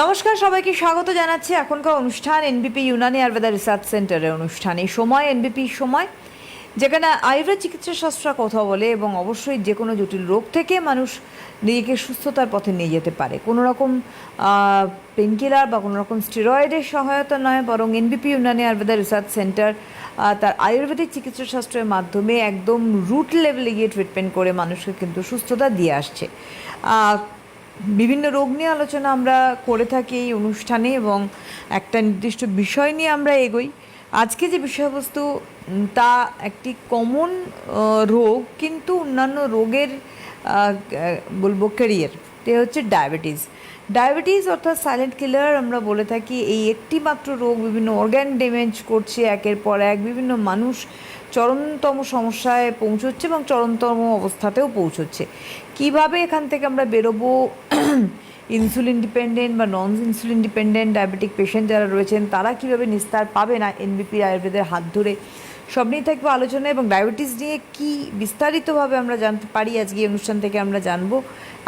নমস্কার, সবাইকে স্বাগত জানাচ্ছি এখনকার অনুষ্ঠান এনবিপি ইউনানি আয়ুর্বেদা রিসার্চ সেন্টারের অনুষ্ঠানে। সময় এনবিপি সময়, যেখানে আয়ুর্বেদ চিকিৎসা শাস্ত্র কথা বলে এবং অবশ্যই যে কোনো জটিল রোগ থেকে মানুষ নিজেকে সুস্থতার পথে নিয়ে যেতে পারে। কোনো রকম পেনকিলার বা কোনো রকম স্টেরয়েডের সহায়তা নয়, বরং এনবিপি ইউনানি আয়ুর্বেদা রিসার্চ সেন্টার তার আয়ুর্বেদিক চিকিৎসা শাস্ত্রের মাধ্যমে একদম রুট লেভেলে গিয়ে ট্রিটমেন্ট করে মানুষকে কিন্তু সুস্থতা দিয়ে আসছে। বিভিন্ন রোগ নিয়ে আলোচনা আমরা করে থাকি এই অনুষ্ঠানে এবং একটা নির্দিষ্ট বিষয় নিয়ে আমরা এগোই। আজকে যে বিষয়বস্তু তা একটি কমন রোগ, কিন্তু অন্যান্য রোগের বলবো ক্যারিয়ার, তে হচ্ছে ডায়াবেটিস অর্থাৎ সাইলেন্ট কিলার আমরা বলে থাকি। এই একটি মাত্র রোগ বিভিন্ন অর্গ্যান ড্যামেজ করছে একের পর এক, বিভিন্ন মানুষ চরমতম সমস্যায় পৌঁছচ্ছে এবং চরমতম অবস্থাতেও পৌঁছচ্ছে। কিভাবে এখান থেকে আমরা বেরোবো, ইনসুলিন ডিপেন্ডেন্ট বা নন ইনসুলিন ডিপেন্ডেন্ট ডায়াবেটিক পেশেন্ট যারা রয়েছেন তারা কীভাবে নিস্তার পাবে না এনবিপি আয়ুর্বেদের হাত ধরে, সব নিয়ে থাকবে আলোচনা। এবং ডায়াবেটিস নিয়ে কী বিস্তারিতভাবে আমরা জানতে পারি আজকে এই অনুষ্ঠান থেকে আমরা জানবো।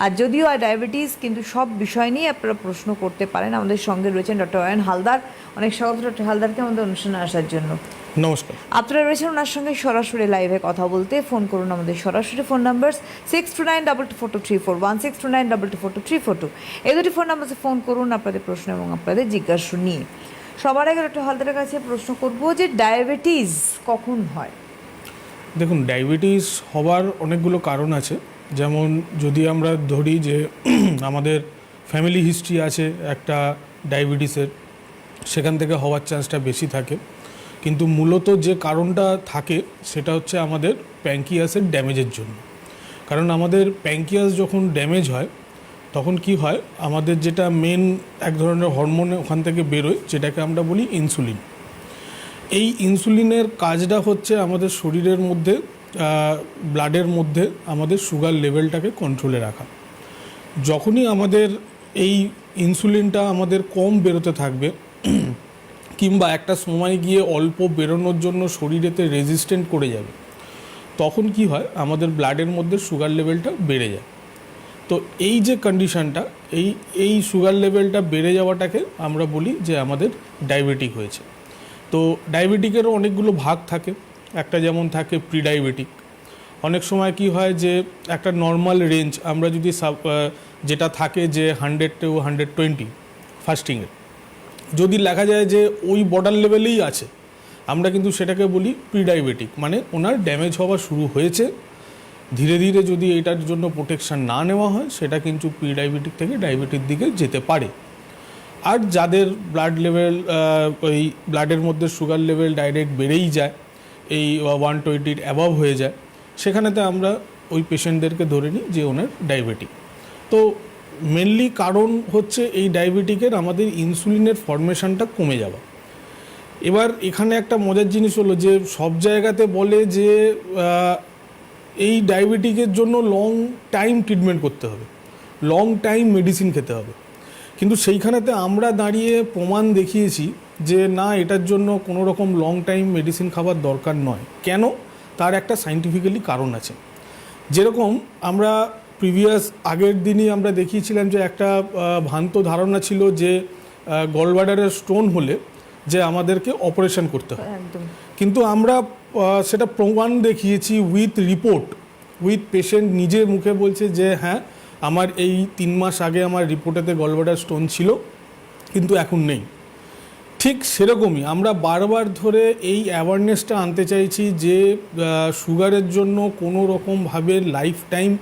আর যদিও ডায়াবেটিস, কিন্তু সব বিষয় নিয়ে আপনারা প্রশ্ন করতে পারেন। আমাদের সঙ্গে রয়েছেন ডক্টর অয়ন হালদার। অনেক স্বাগত ডক্টর হালদারকে আমাদের অনুষ্ঠানে আসার জন্য। নমস্কার। আপনারা রয়েছেন ওনার সঙ্গে সরাসরি লাইভে কথা বলতে। ফোন করুন আমাদের সরাসরি ফোন নাম্বার 6292242341, 6292242342। এই দুটি ফোন নাম্বারে ফোন করুন আপনাদের প্রশ্ন এবং আপনাদের জিজ্ঞাসা নিয়ে। সবার আগে ডক্টর হালদারের কাছে প্রশ্ন করব যে ডায়াবেটিস কখন হয়? দেখুন, ডায়াবেটিস হওয়ার অনেকগুলো কারণ আছে। যেমন যদি আমরা ধরি যে আমাদের ফ্যামিলি হিস্ট্রি আছে একটা ডায়াবেটিসের, সেখান থেকে হওয়ার চান্সটা বেশি থাকে। কিন্তু মূলত যে কারণটা থাকে সেটা হচ্ছে আমাদের প্যাঙ্কিয়াসের ড্যামেজের জন্য। কারণ আমাদের প্যাঙ্কিয়াস যখন ড্যামেজ হয় তখন কি হয়, আমাদের যেটা মেন এক ধরনের হরমোন ওখান থেকে বেরোয়, যেটাকে আমরা বলি ইনসুলিন। এই ইনসুলিনের কাজটা হচ্ছে আমাদের শরীরের মধ্যে ব্লাডের মধ্যে আমাদের সুগার লেভেলটাকে কন্ট্রোলে রাখা। যখনই আমাদের এই ইনসুলিনটা আমাদের কম বেরোতে থাকবে কিংবা একটা সময় গিয়ে অল্প বেরোনোর জন্য শরীরেতে রেজিস্ট্যান্ট করে যাবে, তখন কি হয়, আমাদের ব্লাডের মধ্যে সুগার লেভেলটা বেড়ে যায়। তো এই যে কন্ডিশনটা, এই সুগার লেভেলটা বেড়ে যাওয়াটাকে আমরা বলি যে আমাদের ডায়াবেটিক হয়েছে। তো ডায়াবেটিকেরও অনেকগুলো ভাগ থাকে। একটা যেমন থাকে প্রি ডায়াবেটিক। অনেক সময় কি হয় যে একটা নর্মাল রেঞ্জ আমরা যদি যেটা থাকে যে 100 to 120 ফাস্টিংয়ের, যদি লেখা যায় যে ওই বর্ডার লেভেলেই আছে, আমরা কিন্তু সেটাকে বলি প্রি ডায়াবেটিক। মানে ওনার ড্যামেজ হওয়া শুরু হয়েছে, ধীরে ধীরে যদি এটার জন্য প্রোটেকশান না নেওয়া হয় সেটা কিন্তু প্রি ডায়াবেটিক থেকে ডায়াবেটিক দিকে যেতে পারে। আর যাদের ব্লাড লেভেল ওই ব্লাডের মধ্যে সুগার লেভেল ডাইরেক্ট বেড়েই যায়, এই 120 অ্যাবভ হয়ে যায়, সেখানেতে আমরা ওই পেশেন্টদেরকে ধরে নিই যে ওনার ডায়াবেটিক। তো মেনলি কারণ হচ্ছে এই ডায়াবেটিকের আমাদের ইনসুলিনের ফর্মেশনটা কমে যাওয়া। এবার এখানে একটা মজার জিনিস হলো যে সব জায়গাতে বলে যে এই ডায়াবেটিকের জন্য লং টাইম ট্রিটমেন্ট করতে হবে, লং টাইম মেডিসিন খেতে হবে। কিন্তু সেইখানেতে আমরা দাঁড়িয়ে প্রমাণ দেখিয়েছি যে না, এটার জন্য কোনো রকম লং টাইম মেডিসিন খাবার দরকার নয়। কেন? তার একটা সাইন্টিফিক্যালি কারণ আছে। যেরকম আমরা প্রিভিয়াস আগের দিনই আমরা দেখিয়েছিলাম যে একটা ভ্রান্ত ধারণা ছিল যে গলব্লাডারের স্টোন হলে যে আমাদেরকে অপারেশন করতে হয়। কিন্তু আমরা সেটা প্রমাণ দেখিয়েছি উইথ রিপোর্ট, উইথ পেশেন্ট নিজের মুখে বলছে যে হ্যাঁ, আমার এই 3 মাস আগে আমার রিপোর্টেতে গলব্লাডার স্টোন ছিল কিন্তু এখন নেই। ঠিক সেরকমই আমরা বারবার ধরে এই অ্যাওয়ারনেসটা আনতে চাইছি যে সুগারের জন্য কোনো রকমভাবে লাইফ টাইম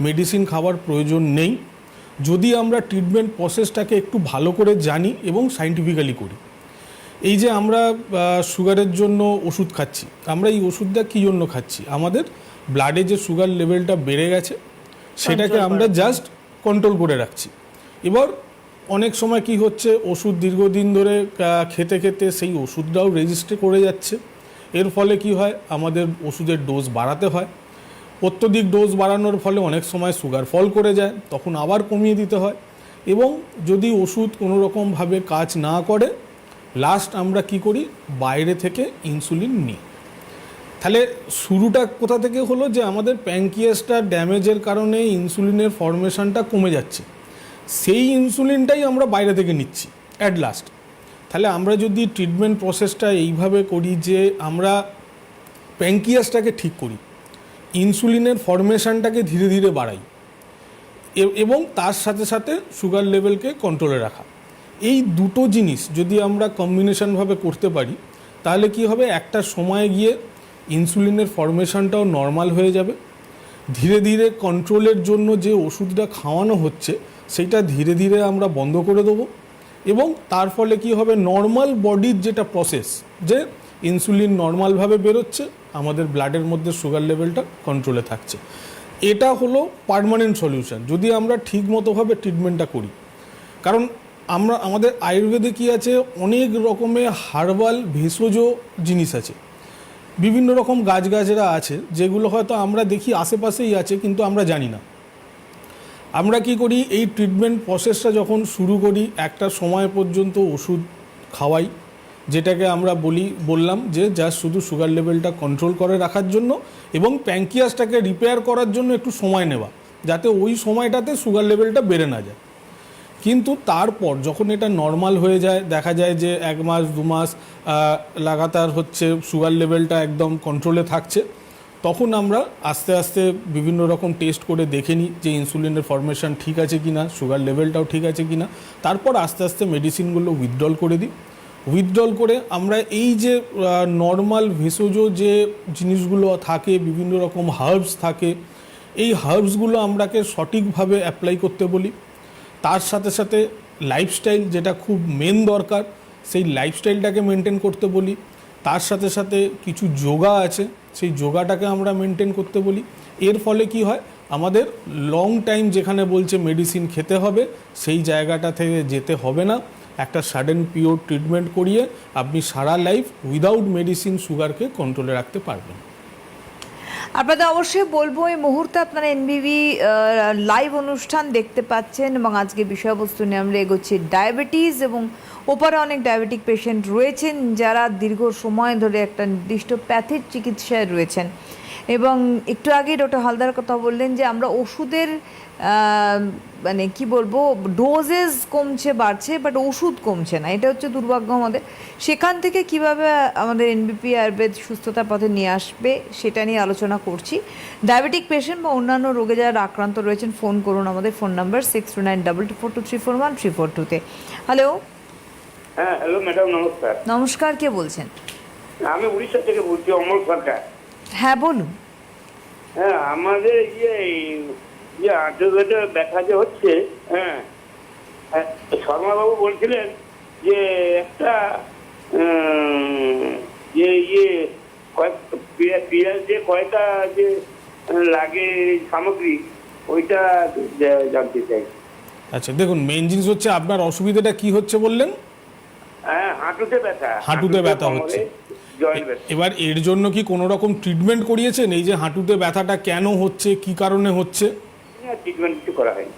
মেডিসিন খাওয়ার প্রয়োজন নেই, যদি আমরা ট্রিটমেন্ট প্রসেসটাকে একটু ভালো করে জানি এবং সাইন্টিফিক্যালি করি। এই যে আমরা সুগারের জন্য ওষুধ খাচ্ছি, আমরা এই ওষুধটা কী জন্য খাচ্ছি? আমাদের ব্লাডে যে সুগার লেভেলটা বেড়ে গেছে সেটাকে আমরা জাস্ট কন্ট্রোল করে রাখছি। এবার অনেক সময় কি হচ্ছে, ওষুধ দীর্ঘদিন ধরে খেতে খেতে সেই ওষুধটাও রেজিস্টার করে যাচ্ছে। এর ফলে কি হয়, আমাদের ওষুধের ডোজ বাড়াতে হয়। অত্যধিক ডোজ বাড়ানোর ফলে অনেক সময় সুগার ফল করে যায়, তখন আবার কমিয়ে দিতে হয়। এবং যদি ওষুধ কোনো রকমভাবে কাজ না করে, লাস্ট আমরা কি করি, বাইরে থেকে ইনসুলিন নিই। তাহলে শুরুটা কোথা থেকে হলো, যে আমাদের প্যাঙ্কিয়াসটা ড্যামেজের কারণে ইনসুলিনের ফর্মেশনটা কমে যাচ্ছে। সেই ইনসুলিনটাই আমরা বাইরে থেকে নিচ্ছি অ্যাট লাস্ট। তাহলে আমরা যদি ট্রিটমেন্ট প্রসেসটা এইভাবে করি যে আমরা প্যাঙ্কিয়াসটাকে ঠিক করি, ইনসুলিনের ফরমেশনটাকে ধীরে ধীরে বাড়াই এবং তার সাথে সাথে সুগার লেভেলকে কন্ট্রোলে রাখা, এই দুটো জিনিস যদি আমরা কম্বিনেশনভাবে করতে পারি তাহলে কি হবে, একটা সময় গিয়ে ইনসুলিনের ফরমেশনটাও নর্মাল হয়ে যাবে, ধীরে ধীরে কন্ট্রোলের জন্য যে ওষুধটা খাওয়ানো হচ্ছে সেইটা ধীরে ধীরে আমরা বন্ধ করে দেবো এবং তার ফলে কি হবে, নর্মাল বডির যেটা প্রসেস, যে ইনসুলিন নর্মালভাবে বেরোচ্ছে, আমাদের ব্লাডের মধ্যে সুগার লেভেলটা কন্ট্রোলে থাকছে। এটা হলো পার্মানেন্ট সলিউশন যদি আমরা ঠিক মতোভাবে ট্রিটমেন্টটা করি। কারণ আমাদের আয়ুর্বেদে কি আছে, অনেক রকমের হার্বাল ভেষজ জিনিস আছে, বিভিন্ন রকম গাছগাছরা আছে যেগুলো হয়তো আমরা দেখি আশেপাশেই আছে কিন্তু আমরা জানি না। আমরা কি করি, এই ট্রিটমেন্ট প্রসেসটা যখন শুরু করি একটা সময় পর্যন্ত ওষুধ খাওয়াই, যেটাকে আমরা বললাম যে জাস্ট শুধু সুগার লেভেলটা কন্ট্রোল করে রাখার জন্য এবং প্যাঙ্কিয়াসটাকে রিপেয়ার করার জন্য একটু সময় নেওয়া, যাতে ওই সময়টাতে সুগার লেভেলটা বেড়ে না যায়। কিন্তু তারপর যখন এটা নর্মাল হয়ে যায়, দেখা যায় যে 1 মাস 2 মাস লাগাতার হচ্ছে সুগার লেভেলটা একদম কন্ট্রোলে থাকছে, তখন আমরা আস্তে আস্তে বিভিন্ন রকম টেস্ট করে দেখে নিই যে ইনসুলিনের ফরমেশন ঠিক আছে কি না, সুগার লেভেলটাও ঠিক আছে কি না। তারপর আস্তে আস্তে মেডিসিনগুলো উইথড্রল করে দিই। উইথড্রল করে আমরা এই যে নর্মাল ভেষজ যে জিনিসগুলো থাকে, বিভিন্ন রকম হার্বস থাকে, এই হার্বসগুলো আমরাকে সঠিকভাবে অ্যাপ্লাই করতে বলি। তার সাথে সাথে লাইফস্টাইল, যেটা খুব মেন দরকার, সেই লাইফস্টাইলটাকে মেনটেন করতে বলি। তার সাথে সাথে কিছু যোগা আছে, সেই যোগাটাকে আমরা মেনটেন করতে বলি। এর ফলে কি হয়, আমাদের লং টাইম যেখানে বলছে মেডিসিন খেতে হবে সেই জায়গাটা থেকে যেতে হবে না। একটা সাডেন পিওর ট্রিটমেন্ট করিয়ে আপনি সারা লাইফ উইদাউট মেডিসিন সুগারকে কন্ট্রোলে রাখতে পারবেন। আপনাদের অবশ্যই বলবো, এই মুহূর্তে আপনারা এনবিবি লাইভ অনুষ্ঠান দেখতে পাচ্ছেন এবং আজকে বিষয়বস্তু নিয়ে আমরা এগোচ্ছি ডায়াবেটিস, এবং ওপারে অনেক ডায়াবেটিক পেশেন্ট রয়েছেন যারা দীর্ঘ সময় ধরে একটা নির্দিষ্ট প্যাথির চিকিৎসায় রয়েছেন। এবং একটু আগে ডক্টর হালদার কথা বললেন যে আমরা ওষুধের মানে কি বলবো, ডোজেস কমছে বাড়ছে, বাট ওষুধ কমছে না, এটা হচ্ছে দুর্ভাগ্য আমাদের। সেখান থেকে কিভাবে আমাদের এনবিপি আয়ুর্বেদ সুস্থতার পথে নিয়ে আসবে সেটা নিয়ে আলোচনা করছি। ডায়াবেটিক পেশেন্ট বা অন্যান্য রোগে যারা আক্রান্ত রয়েছেন, ফোন করুন আমাদের ফোন নাম্বার 6292242341 হ্যালো। হ্যাঁ, হ্যালো ম্যাডাম, নমস্কার। নমস্কার, কে বলছেন? আমি উড়িষ্যা থেকে বলছি, অমল সরকার। হ্যাঁ বলুন। হ্যাঁ, আমাদের আঁটুতে ব্যথা যে হচ্ছে, হ্যাঁ, শর্মাবাবু বলছিলেন যে একটা যে কয়টা যে লাগে সামগ্রী, ওইটা জানতে চাই। আচ্ছা দেখুন, মেন জিনিস হচ্ছে আপনার অসুবিধাটা কি হচ্ছে বললেন? হ্যাঁ, হাঁটুতে ব্যথা। হাঁটুতে ব্যথা হচ্ছে। এবার এর জন্য কি কোনো রকম ট্রিটমেন্ট করিয়েছেন? এই যে হাঁটুতে ব্যথাটা কেন হচ্ছে, কি কারণে হচ্ছে? ট্রিটমেন্ট কিছু করা হয়নি।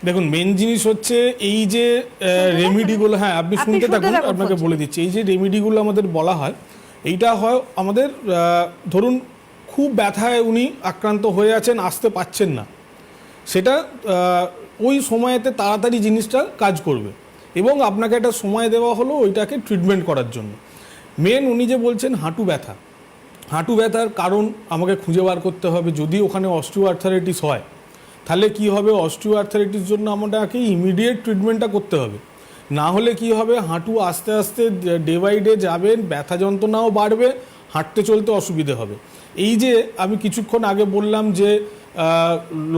দেখুন, মেন জিনিস হচ্ছে এই যে রেমিডিগুলো, হ্যাঁ আপনি শুনতে থাকুন, আপনাকে বলে দিচ্ছি। এই যে রেমিডিগুলো আমাদের বলা হয়, এইটা হয় আমাদের ধরুন খুব ব্যথায় উনি আক্রান্ত হয়ে আছেন, আসতে পাচ্ছেন না, সেটা ওই সময়েতে তাড়াতাড়ি জিনিসটা কাজ করবে এবং আপনাকে একটা সময় দেওয়া হলো ওইটাকে ট্রিটমেন্ট করার জন্য। মেন উনি যে বলছেন হাঁটু ব্যথা, হাঁটু ব্যথার কারণ আমাকে খুঁজে বার করতে হবে। যদি ওখানে অস্টিওআর্থারাইটিস হয় তাহলে কি হবে, অস্টিওআর্থারাইটিস জন্য আমাকে ইমিডিয়েট ট্রিটমেন্টটা করতে হবে। না হলে কি হবে, হাঁটু আস্তে আস্তে ডে বাই ডে যাবেন, ব্যথা যন্ত্রণাও বাড়বে, হাঁটতে চলতে অসুবিধে হবে। এই যে আমি কিছুক্ষণ আগে বললাম যে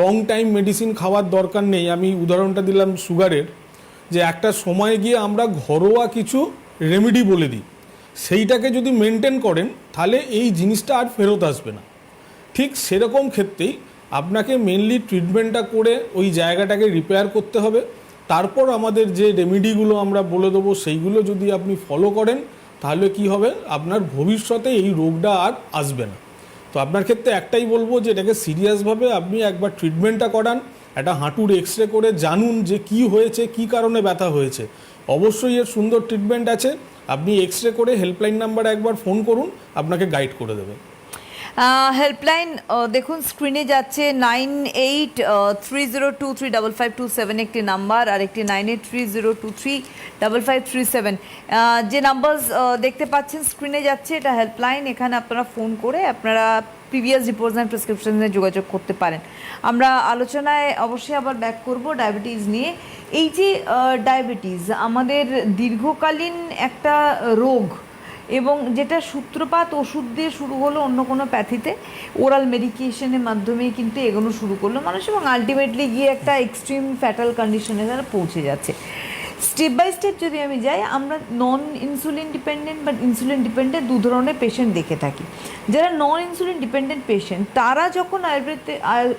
লং টাইম মেডিসিন খাওয়ার দরকার নেই, আমি উদাহরণটা দিলাম সুগারের, যে একটা সময় গিয়ে আমরা ঘরোয়া কিছু রেমেডি বলে দিই, সেইটাকে যদি মেনটেন করেন তাহলে এই জিনিসটা আর ফেরত আসবে না। ঠিক সেরকম ক্ষেত্রেই আপনাকে মেনলি ট্রিটমেন্টটা করে ওই জায়গাটাকে রিপেয়ার করতে হবে। তারপর আমাদের যে রেমেডিগুলো আমরা বলে দেবো সেইগুলো যদি আপনি ফলো করেন তাহলে কি হবে, আপনার ভবিষ্যতে এই রোগটা আর আসবে না। তো আপনার ক্ষেত্রে একটাই বলবো যে এটাকে সিরিয়াসভাবে আপনি একবার ট্রিটমেন্টটা করান, একটা হাঁটুর এক্সরে করে জানুন যে কি হয়েছে, কি কারণে ব্যথা হয়েছে। অবশ্যই এর সুন্দর ট্রিটমেন্ট আছে, আপনি এক্সরে করে হেল্পলাইন নাম্বারে একবার ফোন করুন, আপনাকে গাইড করে দেবে। হেল্পলাইন দেখুন স্ক্রিনে যাচ্ছে 9830235527 একটি নাম্বার, আর একটি 9830235537 যে নাম্বার দেখতে পাচ্ছেন স্ক্রিনে যাচ্ছে, এটা হেল্পলাইন। এখানে আপনারা ফোন করে আপনারা প্রিভিয়াস রিপোর্টস অ্যান্ড প্রেসক্রিপশনে যোগাযোগ করতে পারেন। আমরা আলোচনায় অবশ্যই আবার ব্যাক করব ডায়াবেটিস নিয়ে। এই যে ডায়াবেটিস আমাদের দীর্ঘকালীন একটা রোগ, এবং যেটা সূত্রপাত ওষুধ দিয়ে শুরু হলো অন্য কোনো প্যাথিতে, ওরাল মেডিকেশনের মাধ্যমে কিন্তু এগোনো শুরু করলো মানুষ, এবং আলটিমেটলি গিয়ে একটা এক্সট্রিম ফ্যাটাল কন্ডিশনে তারা পৌঁছে যাচ্ছে। স্টেপ বাই স্টেপ যদি আমি যাই, আমরা নন ইনসুলিন ডিপেন্ডেন্ট বা ইনসুলিন ডিপেন্ডেন্ট দু ধরনের পেশেন্ট দেখে থাকি। যারা নন ইনসুলিন ডিপেন্ডেন্ট পেশেন্ট, তারা যখন আয়ুর্বেদে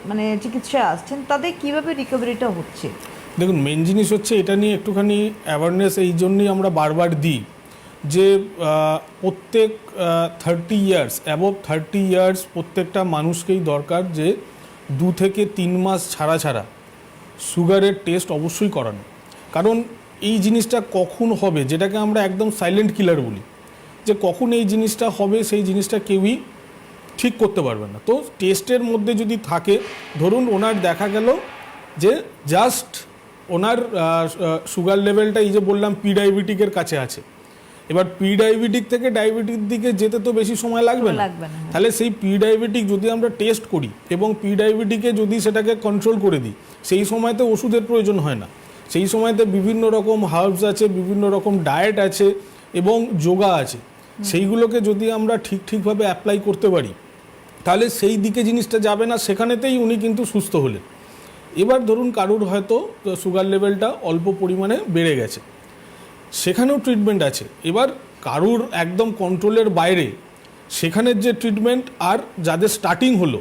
মানে চিকিৎসায় আসছেন, তাদের কীভাবে রিকভারিটা হচ্ছে? দেখুন, মেন জিনিস হচ্ছে এটা নিয়ে একটুখানি অ্যাওয়ারনেস এই জন্যই আমরা বারবার দিই যে প্রত্যেক 30 ইয়ার্স অ্যাবভ 30 ইয়ার্স প্রত্যেকটা মানুষকেই দরকার যে 2 থেকে 3 মাস ছাড়া ছাড়া সুগারের টেস্ট অবশ্যই করানো। কারণ এই জিনিসটা কখন হবে, যেটাকে আমরা একদম সাইলেন্ট কিলার বলি, যে কখন এই জিনিসটা হবে সেই জিনিসটা কেউই ঠিক করতে পারবে না। তো টেস্টের মধ্যে যদি থাকে, ধরুন ওনার দেখা গেল যে জাস্ট ওনার সুগার লেভেলটা এই যে বললাম প্রি ডায়াবেটিকের কাছে আছে, এবার প্রি ডায়াবেটিক থেকে ডায়াবেটিক দিকে যেতে তো বেশি সময় লাগবে না। তাহলে সেই প্রি ডায়াবেটিক যদি আমরা টেস্ট করি এবং প্রি ডায়াবেটিকে যদি সেটাকে কন্ট্রোল করে দিই, সেই সময়তে ওষুধের প্রয়োজন হয় না। সেই সময়তে বিভিন্ন রকম হার্বস আছে, বিভিন্ন রকম ডায়েট আছে এবং যোগা আছে, সেইগুলোকে যদি আমরা ঠিকভাবে অ্যাপ্লাই করতে পারি, তাহলে সেই দিকে জিনিসটা যাবে না, সেখানেতেই উনি কিন্তু সুস্থ হলেন। এবার ধরুন কারুর হয়তো সুগার লেভেলটা অল্প পরিমাণে বেড়ে গেছে, সেখানেও ট্রিটমেন্ট আছে। এবার কারুর একদম কন্ট্রোলের বাইরে, সেখানের যে ট্রিটমেন্ট, আর যাদের স্টার্টিং হলো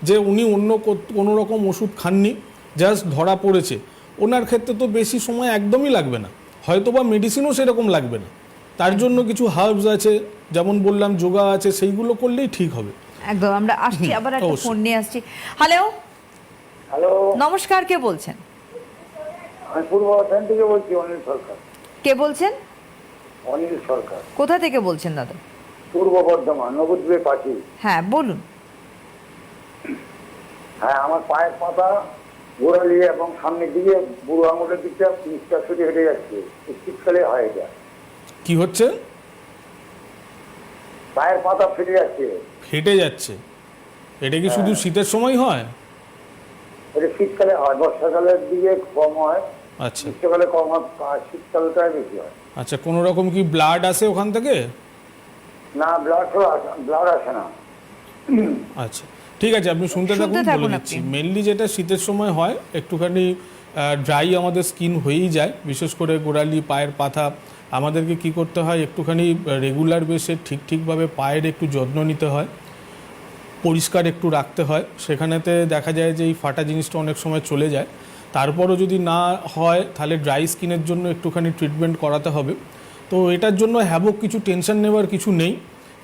যে উনি অন্য কোনো রকম ওষুধ খাননি, জাস্ট ধরা পড়েছে, ওনার ক্ষেত্রে তো বেশি সময় একদমই লাগবে না, হয়তো বা মেডিসিনও সেরকম লাগবে না। তার জন্য কিছু হার্বস আছে, যেমন বললাম যোগা আছে, সেইগুলো করলেই ঠিক হবে। একদম। আমরা আসছি, আবার একটা ফোন নিয়ে আসছি। হ্যালো হ্যালো, নমস্কার, কে বলছেন? আমি পূর্ব বর্ধমান থেকে বলছি, অনিল সরকার। কে বলছেন? অনিল সরকার, কোথা থেকে বলছেন দাদা? পূর্ব বর্ধমান, নবদ্বীপের পাশে। হ্যাঁ বলুন। হ্যাঁ, আমার পায়ের পাতা গোড়ালি এবং সামনের দিকে বুড়ো আঙুলের দিকটা নিচটা ছুটে হেঁটে যাচ্ছে। শীতকালে হয় এটা। কি হচ্ছে? পায়ের পাতা ফেটে যাচ্ছে। ফেটে যাচ্ছে? এটা কি শুধু শীতের সময় হয়? এটা শীতকালে হয়, বর্ষাকালের দিকে কম হয়, আচ্ছা গ্রীষ্মকালে কম হয়, আর শীতকালটাই বেশি হয়। আচ্ছা, কোনো রকম কি ব্লাড আসে ওখান থেকে? না, ব্লাড আসে না। আচ্ছা ঠিক আছে, আপনি শুনতে থাকুন, বলে দিচ্ছি। মেনলি যেটা শীতের সময় হয়, একটুখানি ড্রাই আমাদের স্কিন হয়েই যায়, বিশেষ করে গোড়ালি, পায়ের পাতা। আমাদেরকে কি করতে হয়, একটুখানি রেগুলার বেসে ঠিকভাবে পায়ের একটু যত্ন নিতে হয়, পরিষ্কার একটু রাখতে হয়। সেখানেতে দেখা যায় যে এই ফাটা জিনিসটা অনেক সময় চলে যায়। তারপরও যদি না হয়, তাহলে ড্রাই স্কিনের জন্য একটুখানি ট্রিটমেন্ট করাতে হবে। তো এটার জন্য হ্যাবক কিছু টেনশন নেওয়ার কিছু নেই।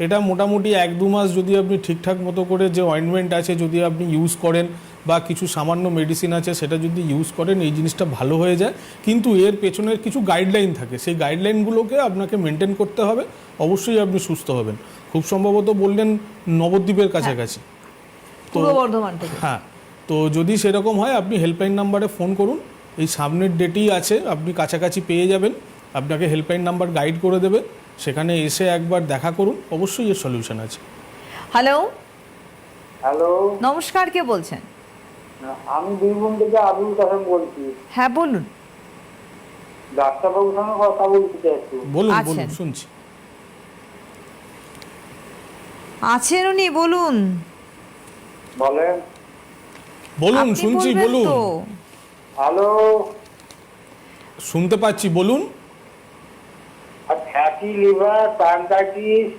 এটা মোটামুটি 1-2 মাস যদি আপনি ঠিকঠাক মতো করে, যে অয়েন্টমেন্ট আছে যদি আপনি ইউজ করেন, বা কিছু সামান্য মেডিসিন আছে সেটা যদি ইউজ করেন, এই জিনিসটা ভালো হয়ে যায়। কিন্তু এর পেছনের কিছু গাইডলাইন থাকে, সেই গাইডলাইনগুলোকে আপনাকে মেনটেন করতে হবে, অবশ্যই আপনি সুস্থ হবেন। খুব সম্ভবত বললেন নবদ্বীপের কাছাকাছি, পূর্ব বর্ধমান থেকে। হ্যাঁ, তো যদি সেরকম হয় আপনি হেল্পলাইন নাম্বারে ফোন করুন, এই সামনের ডেটেই আছে, আপনি কাছাকাছি পেয়ে যাবেন, আপনাকে হেল্পলাইন নাম্বার গাইড করে দেবে, সেখানে এসে একবার দেখা করুন, অবশ্যই এর সলিউশন আছে। হ্যালো হ্যালো, নমস্কার, কে বলছেন? আমি বীরভূম থেকে আবুল কাসেম বলছি। হ্যাঁ বলুন। ডাক্তারবাবুর সঙ্গে কথা বলতে চাইছি। বলুন আছেন। বলুন, শুনছি। আছেন উনি, বলুন। বলেন। বলুন, আপনি শুনছি, বলবেন বলুন। তো। হ্যালো, শুনতে পাচ্ছি, বলুন। Fatty liver, প্যানকাইটিস।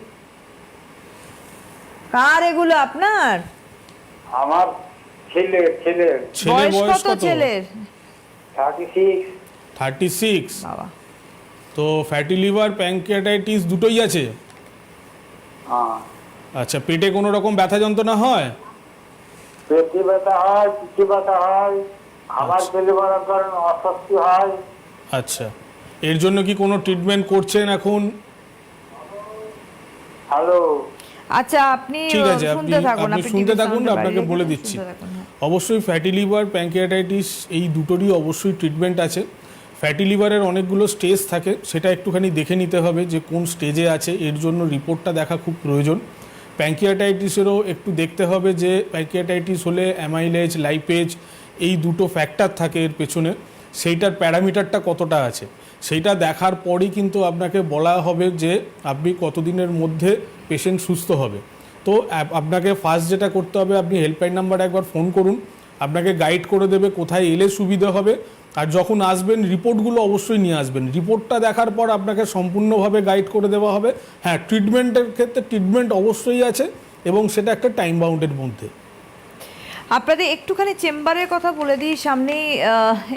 কার এগুলো? আপনার? আমার ছেলের ছেলের বয়স বয়স কত কত? ছেলের? 36। 36। বাবা, তো ফ্যাটি লিভার, প্যানক্রিয়াটাইটিস দুটোই আছে? হ্যাঁ, আচ্ছা, পেটে কোনো রকম ব্যথা যন্ত্রণা হয়? পেটে ব্যথা হয়, পিঠে ব্যথা হয়, আবার পেলে বাড়ার কারণে অস্বস্তি হয়। আচ্ছা, এর জন্য কি কোনো ট্রিটমেন্ট করছেন এখন? হ্যালো, আচ্ছা, আপনি ঠিক আছে, শুনতে থাকুন, আপনি শুনতে TV থাকুন, sound-এ আপনাকে বাড়িয়ে বলে রেখে দিচ্ছি। শুনতে থাকুন, হ্যাঁ। অবশ্যই ফ্যাটি লিভার, প্যানক্রিয়াটাইটিস এই দুটোরই অবশ্যই ট্রিটমেন্ট আছে। ফ্যাটি লিভারের অনেকগুলো স্টেজ থাকে, সেটা একটুখানি দেখে নিতে হবে যে কোন স্টেজে আছে, এর জন্য রিপোর্টটা দেখা খুব প্রয়োজন। প্যানক্রিয়াটাইটিসেরও একটু দেখতে হবে যে প্যানক্রিয়াটাইটিস হলে অ্যামাইলেজ, লাইপেজ এই দুটো ফ্যাক্টর থাকে এর পেছনে, সেইটার প্যারামিটারটা কতটা আছে, সেইটা দেখার পরই কিন্তু আপনাকে বলা হবে যে আপনি কতদিনের মধ্যে পেশেন্ট সুস্থ হবে। তো আপনাকে ফার্স্ট যেটা করতে হবে, আপনি হেল্পলাইন নাম্বারে একবার ফোন করুন, আপনাকে গাইড করে দেবে কোথায় এলে সুবিধা হবে। আর যখন আসবেন রিপোর্টগুলো অবশ্যই নিয়ে আসবেন, রিপোর্টটা দেখার পর আপনাকে সম্পূর্ণভাবে গাইড করে দেওয়া হবে। হ্যাঁ, ট্রিটমেন্টের ক্ষেত্রে ট্রিটমেন্ট অবশ্যই আছে এবং সেটা একটা টাইম বাউন্ডের মধ্যে। আপনাদের একটুখানি চেম্বারের কথা বলে দিই। সামনেই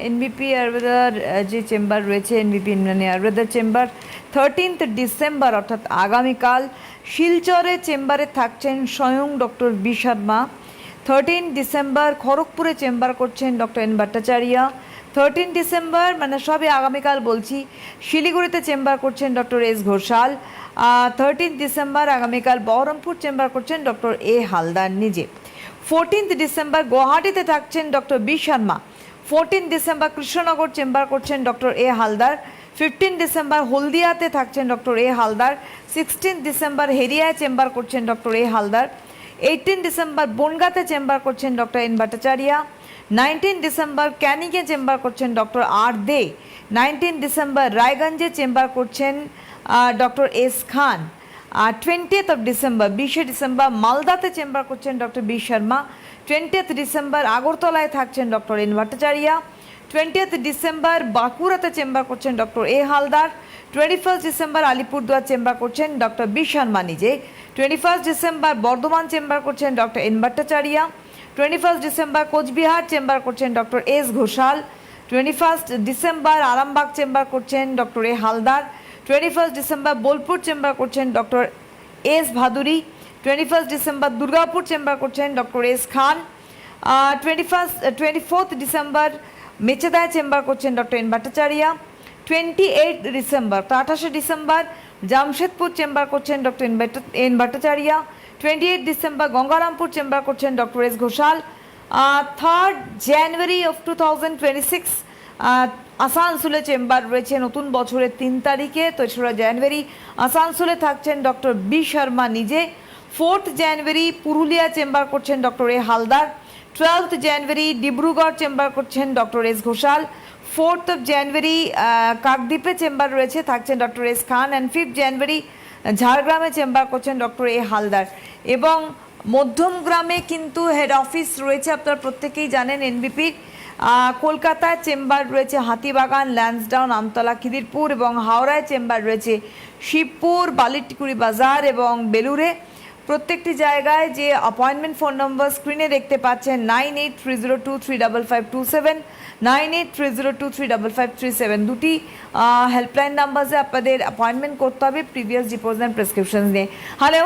এনবিপি আয়ুর্বেদার যে চেম্বার রয়েছে, এনবিপি মানে আয়ুর্বেদার চেম্বার 13th ডিসেম্বর অর্থাৎ আগামীকাল শিলচরে চেম্বারে থাকছেন স্বয়ং ডক্টর বি শর্মা। 13 ডিসেম্বর খড়গপুরে চেম্বার করছেন ডক্টর এন ভট্টাচার্য। 13 ডিসেম্বর মানে সবই আগামীকাল বলছি, শিলিগুড়িতে চেম্বার করছেন ডক্টর এস ঘোষাল। 13 ডিসেম্বর আগামীকাল বহরমপুর চেম্বার করছেন ডক্টর এ হালদার নিজে। 14th ডিসেম্বর গুয়াহাটিতে থাকছেন doctor B Sharma. 14 December Krishnanagar chamber করছেন ডক্টর এ হালদার। 15 ডিসেম্বর হলদিয়াতে থাকছেন ডক্টর এ হালদার। 16 ডিসেম্বর হেরিয়ায় চেম্বার করছেন ডক্টর এ হালদার। 18 ডিসেম্বর বনগাঁতে চেম্বার করছেন ডক্টর এন ভট্টাচার্য। 19 ডিসেম্বর ক্যানিংয়ে চেম্বার করছেন ডক্টর আর দে। 19 ডিসেম্বর রায়গঞ্জে চেম্বার করছেন doctor S Khan. 20th December 20 December মালদাতে চেম্বার করছেন doctor B Sharma. 20th December আগরতলায় থাকছেন doctor N Bhattacharya. 20th December বাঁকুড়াতে চেম্বার করছেন doctor A Haldar. 21st December Alipurduar chamber করছেন ডক্টর বি শর্মা নিজে। 21st ডিসেম্বর বর্ধমান চেম্বার করছেন doctor N Bhattacharya. 21st December Cooch Behar chamber করছেন doctor S Ghoshal. 21st December Arambagh chamber করছেন doctor A Haldar. 21st December Bolpur chamber করছেন doctor S Bhaduri. 21st December Durgapur chamber করছেন doctor S Khan. 24th December মেচেদায় chamber করছেন doctor N Bhattacharya. 28 December 28 December Jamshedpur chamber করছেন doctor N Bhattacharya. 28 December Gangarampur chamber করছেন doctor S Ghoshal. 3rd January of 2026 আসানসোলে chamber রয়েছে নতুন বছরের 3 তারিখে। 3রা জানুয়ারি আসানসোলে থাকছেন ডক্টর বি শর্মা নিজে। 4th জানুয়ারি পুরুলিয়া চেম্বার করছেন doctor A Haldar. 12th January Dibrugarh chamber করছেন ডক্টর এস ঘোষাল। 4th জানুয়ারি কাকদ্বীপে চেম্বার রয়েছে, থাকছেন doctor S Khan. And 5th জানুয়ারি ঝাড়গ্রামে চেম্বার করছেন ডক্টর এ হালদার। এবং মধ্যমগ্রামে কিন্তু হেড অফিস রয়েছে, আপনারা প্রত্যেকেই জানেন এনবিপির। কলকাতায় চেম্বার রয়েছে হাতিবাগান, ল্যান্সডাউন, আমতলা, খিদিরপুর এবং হাওড়ায় চেম্বার রয়েছে শিবপুর, বালিটিকুড়ি বাজার এবং বেলুড়ে। প্রত্যেকটি জায়গায় যে অ্যাপয়েন্টমেন্ট ফোন নম্বর স্ক্রিনে দেখতে পাচ্ছেন 9830235527, 9830235537 দুটি হেল্পলাইন নাম্বারে আপনাদের অ্যাপয়েন্টমেন্ট করতে হবে প্রিভিয়াস ডিপোজিট অ্যান্ড প্রেসক্রিপশন নিয়ে। হ্যালো,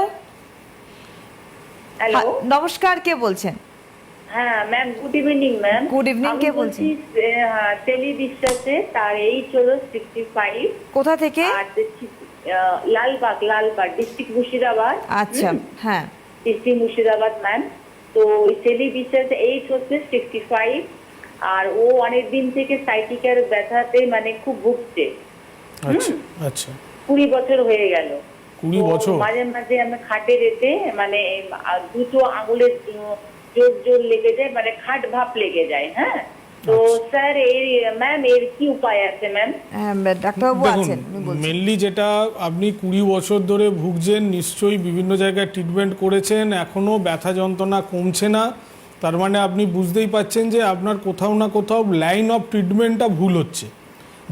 নমস্কার, কে বলছেন? হ্যাঁ ma'am, good evening ma'am. Good evening, কে বলছেন? তেলি বিশ্বাসে, তার এইজ হলো 65। কোথা থেকে? লালবাগ ডিস্ট্রিক্ট মুর্শিদাবাদ। আচ্ছা, হ্যাঁ, ডিস্ট্রিক্ট মুর্শিদাবাদ ম্যাম। তো তেলি বিশ্বাসে এইজ হচ্ছে 65, আর ও অনেক দিন থেকে সাইটিকার ব্যথাতে মানে খুব ভুগছে। আচ্ছা আচ্ছা, 20 বছর হয়ে গেল। 20 বছর? মাঝে মাঝে আমি খাটে রেতে মানে দুটো আঙুলের জোর লেগে যায়, মানে খাট ভাপ লেগে যায়। হ্যাঁ, তো স্যার ম্যাম এর কি উপায় আছে ম্যাম? ডাক্তারবাবু আছেন, মেনলি যেটা আপনি 20 বছর ধরে ভুগছেন, নিশ্চয়ই বিভিন্ন জায়গায় ট্রিটমেন্ট করেছেন, এখনও ব্যথা যন্ত্রণা কমছে না, তার মানে আপনি বুঝতেই পাচ্ছেন যে আপনার কোথাও না কোথাও লাইন অফ ট্রিটমেন্টটা ভুল হচ্ছে।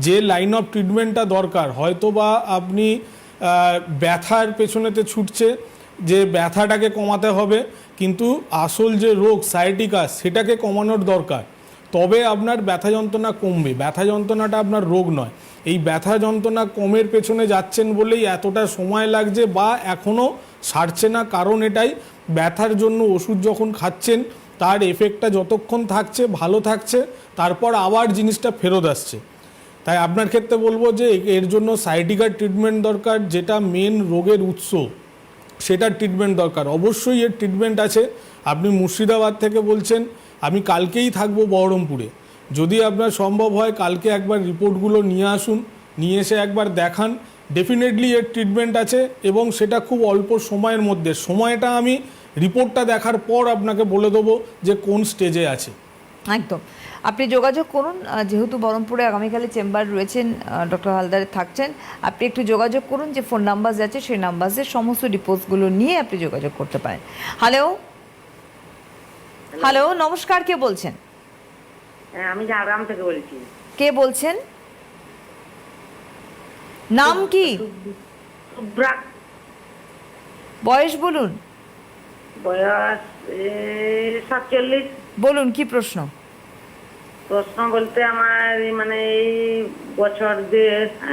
যে লাইন অফ ট্রিটমেন্টটা দরকার, হয়তো বা আপনি ব্যথার পেছনেতে ছুটছে যে ব্যথাটাকে কমাতে হবে, কিন্তু আসল যে রোগ সায়াটিকা সেটাকে কমানোর দরকার, তবে আপনার ব্যথা যন্ত্রণা কমবে। ব্যথা যন্ত্রণাটা আপনার রোগ নয়। এই ব্যথা যন্ত্রণা কমের পেছনে যাচ্ছেন বলেই এতটা সময় লাগছে বা এখনও সারছে না, কারণ এটাই ব্যথার জন্য ওষুধ যখন খাচ্ছেন তার এফেক্টটা যতক্ষণ থাকছে ভালো থাকছে, তারপর আবার জিনিসটা ফেরত আসছে। তাই আপনার ক্ষেত্রে বলবো যে এর জন্য সায়াটিকার ট্রিটমেন্ট দরকার, যেটা মেন রোগের উৎস। সেটার ট্রিটমেন্ট দরকার। অবশ্যই এর ট্রিটমেন্ট আছে। আপনি মুর্শিদাবাদ থেকে বলছেন, আমি কালকেই থাকবো বহরমপুরে। যদি আপনার সম্ভব হয় কালকে একবার রিপোর্টগুলো নিয়ে আসুন, নিয়ে এসে একবার দেখান। ডেফিনেটলি এর ট্রিটমেন্ট আছে এবং সেটা খুব অল্প সময়ের মধ্যে। সময়টা আমি রিপোর্টটা দেখার পর আপনাকে বলে দেবো যে কোন স্টেজে আছে। একদম, আপনি যোগাযোগ করুন, যেহেতু বহরমপুরে আগামীকালে চেম্বার রয়েছেন, ডক্টর হালদারে থাকছেন, আপনি একটু যোগাযোগ করুন, যে ফোন নাম্বার আছে সেই নাম্বারের সমস্ত রিপোর্টসগুলো নিয়ে আপনি যোগাযোগ করতে পারেন। হ্যালো হ্যালো, নমস্কার, কে বলছেন? হ্যাঁ, আমি ঝাড়গ্রাম থেকে বলছি। কে বলছেন? নাম কি? শুভ্রা। বয়স বলুন। বয়স 47। বলুন, কি প্রশ্ন? প্রশ্ন বলতে আমার মানে এই বছর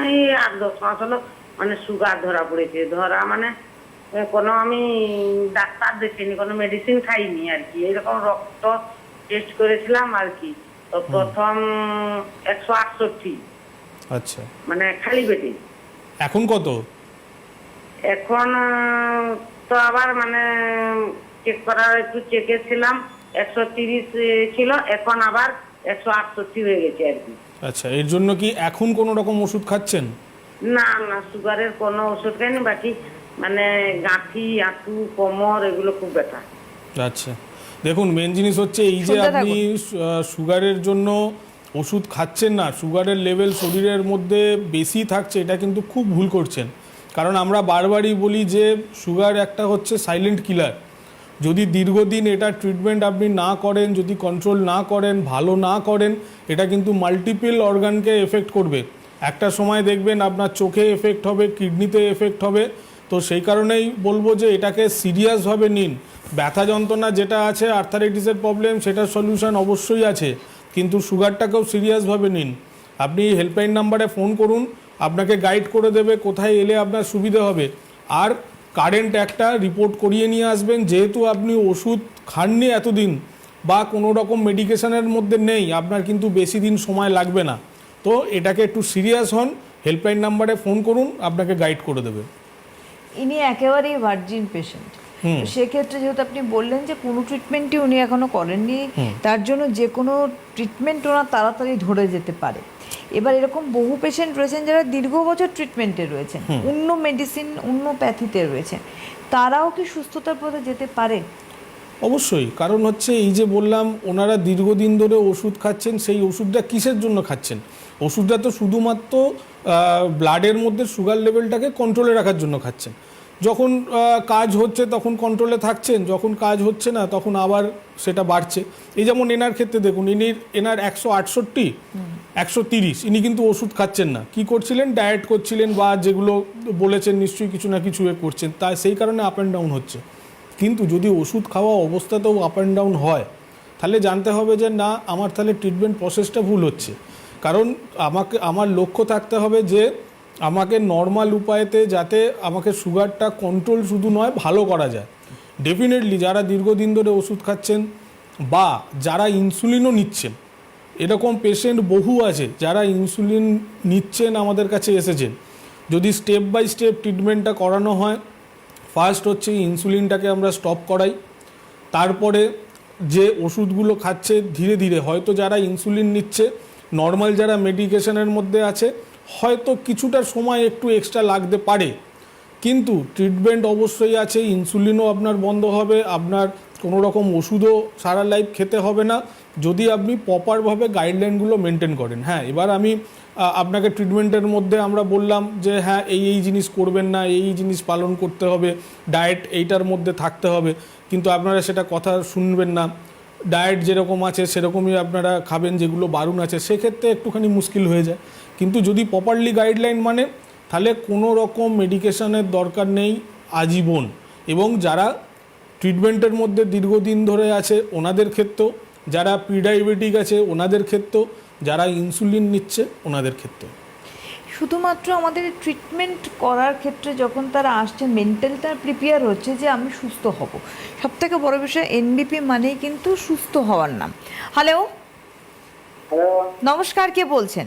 এই 8-10 মাস হলো মানে সুগার ধরা পড়েছে। ধরা মানে কোনো আমি ডাক্তার দেখিনি, কোনো মেডিসিন খাইনি আর কি। এরকম রক্ত টেস্ট করেছিলাম আর কি। তো প্রথম 168, আচ্ছা, মানে খালি পেটে। এখন কত? এখন তো আবার মানে চেক করার একটু চেকে ছিলাম, 130 ছিল, এখন আবার 168 হয়ে গেছে আর কি। আচ্ছা, এর জন্য কি এখন কোনো রকম ওষুধ খাচ্ছেন? না না, সুগারের কোনো ওষুধ খাইনি, বাকি মানে গাঁঠি, হাঁটু, কোমর এগুলো খুব ব্যথা। আচ্ছা, দেখুন মেন জিনিস হচ্ছে এই যে শুনতে আপনি সুগারের জন্য ওষুধ খাচ্ছেন না, সুগারের লেভেল শরীরের মধ্যে বেশি থাকছে, এটা কিন্তু খুব ভুল করছেন। কারণ আমরা বারবারই বলি যে সুগার একটা হচ্ছে সাইলেন্ট কিলার। যদি দীর্ঘদিন এটা ট্রিটমেন্ট আপনি না করেন, যদি কন্ট্রোল না করেন, ভালো না করেন, এটা কিন্তু মাল্টিপল অর্গানকে এফেক্ট করবে। একটা সময় দেখবেন আপনার চোখে এফেক্ট হবে, কিডনিতে এফেক্ট হবে। তো সেই কারণেই বলবো যে এটাকে সিরিয়াসভাবে নিন। ব্যথা যন্ত্রণা যেটা আছে, আর্থারাইটিসের প্রবলেম, সেটার সলিউশন অবশ্যই আছে, কিন্তু সুগারটাকেও সিরিয়াসভাবে নিন। আপনি হেল্পলাইন নাম্বারে ফোন করুন, আপনাকে গাইড করে দেবে কোথায় এলে আপনার সুবিধা হবে। আর কারেন্ট একটা রিপোর্ট করিয়ে নিয়ে আসবেন। যেহেতু আপনি ওষুধ খাননি এতদিন বা কোনো রকম মেডিকেশনের মধ্যে নেই, আপনার কিন্তু বেশি দিন সময় লাগবে না। তো এটাকে একটু সিরিয়াস হন, হেল্পলাইন নাম্বারে ফোন করুন, আপনাকে গাইড করে দেবে। ইনি একেবারেই ভার্জিন পেশেন্ট। সেক্ষেত্রে যেহেতু আপনি বললেন যে কোনো ট্রিটমেন্টই উনি এখনো করেননি, তার জন্য যে কোনো ট্রিটমেন্ট ওনার তাড়াতাড়ি ধরে যেতে পারে। এবার এরকম বহু পেশেন্ট রয়েছেন যারা দীর্ঘ বছর ট্রিটমেন্টে রয়েছেন, অন্য মেডিসিন, অন্য প্যাথিতে রয়েছেন, তারাও কি সুস্থতার পথে যেতে পারে? অবশ্যই, কারণ হচ্ছে এই যে বললাম ওনারা দীর্ঘদিন ধরে ওষুধ খাচ্ছেন। সেই ওষুধটা কিসের জন্য খাচ্ছেন? ওষুধটা তো শুধুমাত্র ব্লাডের মধ্যে সুগার লেভেলটাকে কন্ট্রোলে রাখার জন্য খাচ্ছেন। যখন কাজ হচ্ছে তখন কন্ট্রোলে থাকছেন, যখন কাজ হচ্ছে না তখন আবার সেটা বাড়ছে। এই যেমন এনার ক্ষেত্রে দেখুন, এনার 168, 130, ইনি কিন্তু ওষুধ খাচ্ছেন না। কি করছিলেন? ডায়েট করছিলেন বা যেগুলো বলেছেন নিশ্চয়ই কিছু না কিছু করছেন, তাই সেই কারণে আপ অ্যান্ড ডাউন হচ্ছে। কিন্তু যদি ওষুধ খাওয়া অবস্থাতেও আপ অ্যান্ড ডাউন হয়, তাহলে জানতে হবে যে না, আমার তাহলে ট্রিটমেন্ট প্রসেসটা ভুল হচ্ছে। কারণ আমার লক্ষ্য থাকতে হবে যে আমাকে নর্মাল উপায়েতে যাতে আমাকে সুগারটা কন্ট্রোল শুধু নয়, ভালো করা যায়। ডেফিনেটলি যারা দীর্ঘদিন ধরে ওষুধ খাচ্ছেন বা যারা ইনসুলিনও নিচ্ছেন, এরকম পেশেন্ট বহু আছে যারা ইনসুলিন নিচ্ছেন, আমাদের কাছে এসেছেন। যদি স্টেপ বাই স্টেপ ট্রিটমেন্টটা করানো হয়, ফার্স্ট হচ্ছে ইনসুলিনটাকে আমরা স্টপ করাই, তারপরে যে ওষুধগুলো খাচ্ছে ধীরে ধীরে, হয়তো যারা ইনসুলিন নিচ্ছে, নর্মাল যারা মেডিকেশনের মধ্যে আছে, হয়তো কিছুটা সময় একটু এক্সট্রা লাগতে পারে, কিন্তু ট্রিটমেন্ট অবশ্যই আছে। ইনসুলিনও আপনার বন্ধ হবে, আপনার কোনো রকম ওষুধও সারা লাইফ খেতে হবে না, যদি আপনি প্রপারভাবে গাইডলাইনগুলো মেনটেন করেন। হ্যাঁ, এবার আমি আপনাকে ট্রিটমেন্টের মধ্যে আমরা বললাম যে হ্যাঁ এই জিনিস করবেন না, এই জিনিস পালন করতে হবে, ডায়েট এইটার মধ্যে থাকতে হবে, কিন্তু আপনারা সেটা কথা শুনবেন না। ডায়েট যেরকম আছে সেরকমই আপনারা খাবেন, যেগুলো বারণ আছে সেক্ষেত্রে একটুখানি মুশকিল হয়ে যায়। কিন্তু যদি প্রপারলি গাইডলাইন মানে, তাহলে কোনো রকম মেডিকেশনের দরকার নেই আজীবন। এবং যারা ট্রিটমেন্টের মধ্যে দীর্ঘদিন ধরে আছে ওনাদের ক্ষেত্রেও, যারা প্রিডায়াবেটিক আছে ওনাদের ক্ষেত্রেও, যারা ইনসুলিন নিচ্ছে ওনাদের ক্ষেত্রেও। শুধুমাত্র আমাদের ট্রিটমেন্ট করার ক্ষেত্রে যখন তারা আসছে, মেন্টালি তারা প্রিপেয়ার হচ্ছে যে আমি সুস্থ হব। সবথেকে বড় বিষয়, এনবিপি মানেই কিন্তু সুস্থ হওয়ার নাম। হ্যালো হ্যালো, নমস্কার, কে বলছেন?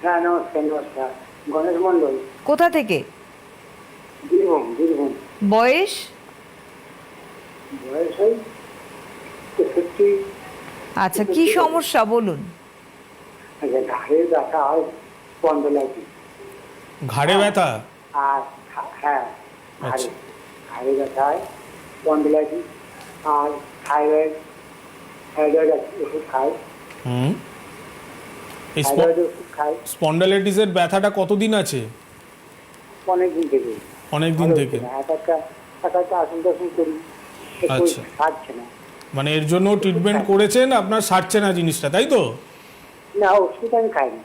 হ্যাঁ নমস্কার। গণেশ মন্ডল, কোথা থেকে? বীরভূম। বয়স? বয়স হয় 63। আচ্ছা, কি সমস্যা বলুন? আচ্ছা, ঘাড়ে ব্যথা আর স্পন্ডলাইটিস। ঘাড়ে ব্যথা? আর হ্যাঁ, আচ্ছা। ঘাড়ে ব্যথা হয়, স্পন্ডলাইটিস আর থাইরয়েড ওষুধ খাই। হুম। এই থাইরয়েড ওষুধ খাই স্পন্ডালাইটিসের ব্যথাটা কতদিন আছে? অনেকদিন থেকে। অনেক দিন ভালো থেকে? হচ্ছে না, একটা আসন টাসন করি, একটু আচ্ছা। ছাড়ছে না। মানে এর জন্য ট্রিটমেন্ট করেছেন, আপনার সারছে না জিনিসটা, তাই তো? না, ওষুধ আমি খাই না,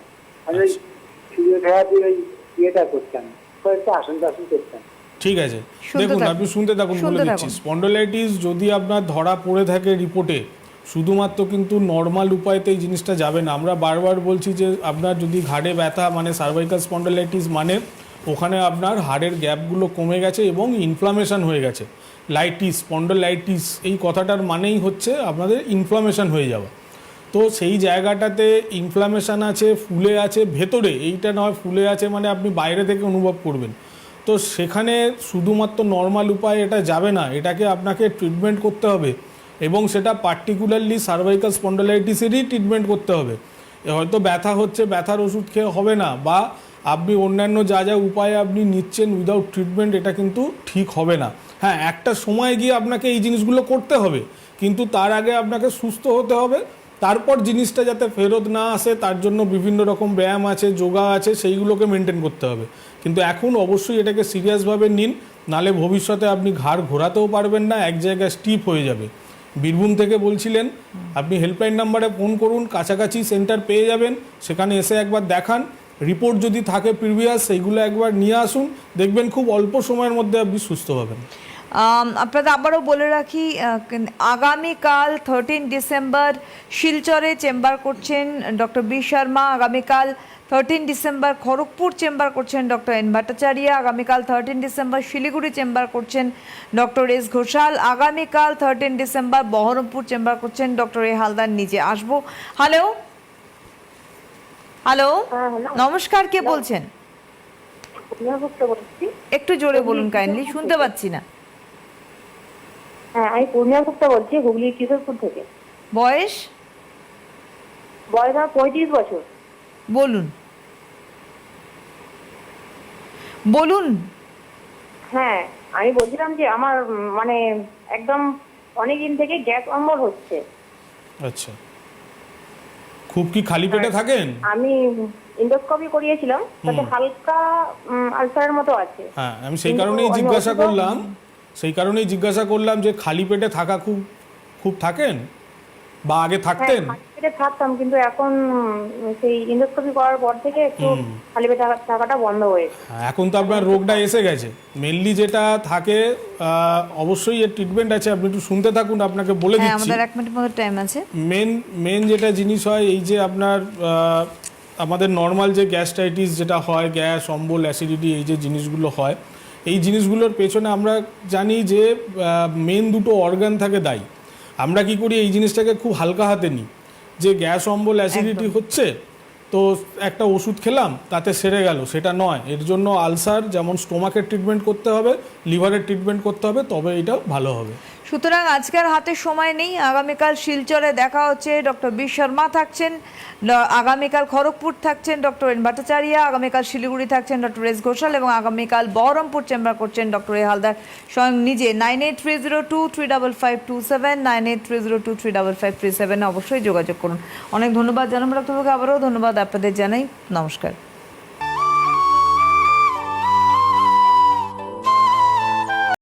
আমি ওই ফিজিওথেরাপি ওই ইয়েটা করতাম, কয়েকটা আসন টাসন করতাম। ঠিক আছে, শুনতে দেখুন থাকুন। আপনি শুনতে থাকুন, বলে শুনতে দিচ্ছি। থাকুন। স্পন্ডোলাইটিস যদি আপনার ধরা পড়ে থাকে রিপোর্টে, শুধুমাত্র কিন্তু নর্মাল উপায়তে এই জিনিসটা যাবে না। আমরা বারবার বলছি যে আপনার যদি ঘাড়ে ব্যথা মানে সার্ভাইকাল স্পন্ডোলাইটিস মানে ওখানে আপনার হাড়ের গ্যাপগুলো কমে গেছে এবং ইনফ্লামেশন হয়ে গেছে। লাইটিস, স্পন্ডোলাইটিস এই কথাটার মানেই হচ্ছে আপনাদের ইনফ্লামেশন হয়ে যাওয়া। তো সেই জায়গাটাতে ইনফ্লামেশন আছে, ফুলে আছে ভেতরে, এইটা নয় ফুলে আছে মানে আপনি বাইরে থেকে অনুভব করবেন। তো সেখানে শুধুমাত্র নর্মাল উপায় এটা যাবে না, এটাকে আপনাকে ট্রিটমেন্ট করতে হবে এবং সেটা পার্টিকুলারলি সার্ভাইকাল স্পন্ডোলাইটিসেরই ট্রিটমেন্ট করতে হবে। হয়তো ব্যথা হচ্ছে, ব্যথার ওষুধ খেয়ে হবে না, বা আপনি অন্যান্য যা যা উপায় আপনি নিচ্ছেন উইদাউট ট্রিটমেন্ট, এটা কিন্তু ঠিক হবে না। হ্যাঁ, একটা সময় গিয়ে আপনাকে এই জিনিসগুলো করতে হবে, কিন্তু তার আগে আপনাকে সুস্থ হতে হবে। তারপর জিনিসটা যাতে ফেরত না আসে তার জন্য বিভিন্ন রকম ব্যায়াম আছে, যোগা আছে, সেইগুলোকে মেনটেন করতে হবে। কিন্তু এখন অবশ্যই এটাকে সিরিয়াসভাবে নিন, নালে ভবিষ্যতে আপনি ঘাড় ঘোরাতেও পারবেন না, এক জায়গায় স্টিপ হয়ে যাবে। বীরভূম থেকে বলছিলেন, আপনি হেল্পলাইন নাম্বারে ফোন করুন, কাছাকাছি সেন্টার পেয়ে যাবেন, সেখানে এসে একবার দেখান। রিপোর্ট যদি থাকে প্রিভিয়াস, সেইগুলো একবার নিয়ে আসুন, দেখবেন খুব অল্প সময়ের মধ্যে আপনি সুস্থ হবেন। আপনাদের আবারও বলে রাখি, আগামীকাল 13 ডিসেম্বর শিলচরে চেম্বার করছেন ডক্টর বি শর্মা। আগামীকাল 13 ডিসেম্বর খড়গপুর চেম্বার করছেন ডক্টর এন ভট্টাচার্য। আগামীকাল 13 ডিসেম্বর শিলিগুড়ি চেম্বার করছেন ডক্টর এস ঘোষাল। আগামীকাল 13 ডিসেম্বর বহরমপুর চেম্বার করছেন ডক্টর এ হালদার নিজে। আসবো। হ্যালো হ্যালো, নমস্কার, কে বলছেন? একটু জোরে বলুন কাইন্ডলি, শুনতে পাচ্ছি না। হ্যাঁ, আমি পূর্ণিমা গুপ্তা বলছি, হুগলি কিশোরপুর থেকে। বয়স? বয়স আমার 35 বছর। বলুন বলুন। হ্যাঁ, আমি বলছিলাম যে আমার মানে একদম অনেকদিন থেকে গ্যাস অম্বল হচ্ছে। আচ্ছা, খুব কি খালি পেটে থাকেন? আমি ইন্ডোস্কোপি করিয়েছিলাম, তাতে হালকা আলসারের মতো আছে। হ্যাঁ, আমি সেই কারণেই জিজ্ঞাসা করলাম যে খালি পেটে থাকা খুব খুব থাকেন বা আগে থাকতেন? খালি পেটে থাকতাম, কিন্তু এখন সেই ইন্ডোস্কোপি করার পর থেকে একটু খালি পেটে থাকাটা বন্ধ হয়েছে। এখন তো আপনার রোগটা এসে গেছে। মেনলি যেটা থাকে, অবশ্যই এর ট্রিটমেন্ট আছে, আপনি একটু শুনতে থাকুন, আপনাকে বলে হ্যাঁ, দিচ্ছি। আমাদের 1 মিনিট মতো টাইম আছে। মেন যেটা জিনিস হয়, এই যে আপনার আমাদের নর্মাল যে গ্যাস্ট্রাইটিস যেটা হয়, গ্যাস অম্বল অ্যাসিডিটি, এই যে জিনিসগুলো হয়, এই জিনিসগুলোর পেছনে আমরা জানি যে মেন দুটো অর্গান থাকে দায়ী। আমরা কি করি, এই জিনিসটাকে খুব হালকা হাতে নিই, যে গ্যাস অম্বল অ্যাসিডিটি হচ্ছে তো একটা ওষুধ খেলাম তাতে সেরে গেল, সেটা নয়। এর জন্য আলসার যেমন স্টোমাকের ট্রিটমেন্ট করতে হবে, লিভারের ট্রিটমেন্ট করতে হবে, তবে এটা ভালো হবে। সুতরাং আজকের হাতে সময় নেই। আগামীকাল শিলচরে দেখা হচ্ছে, ডক্টর বি শর্মা থাকছেন। আগামীকাল খড়গপুর থাকছেন ডক্টর এন ভট্টাচার্য। আগামীকাল শিলিগুড়ি থাকছেন ডক্টর এস ঘোষাল এবং আগামীকাল বহরমপুর চেম্বার করছেন ডক্টর এ হালদার স্বয়ং নিজে। 9830235527 9830235537 অবশ্যই যোগাযোগ করুন। অনেক ধন্যবাদ জানাবো ডাক্তারবাবুকে, আবারও ধন্যবাদ আপনাদের জানাই। নমস্কার।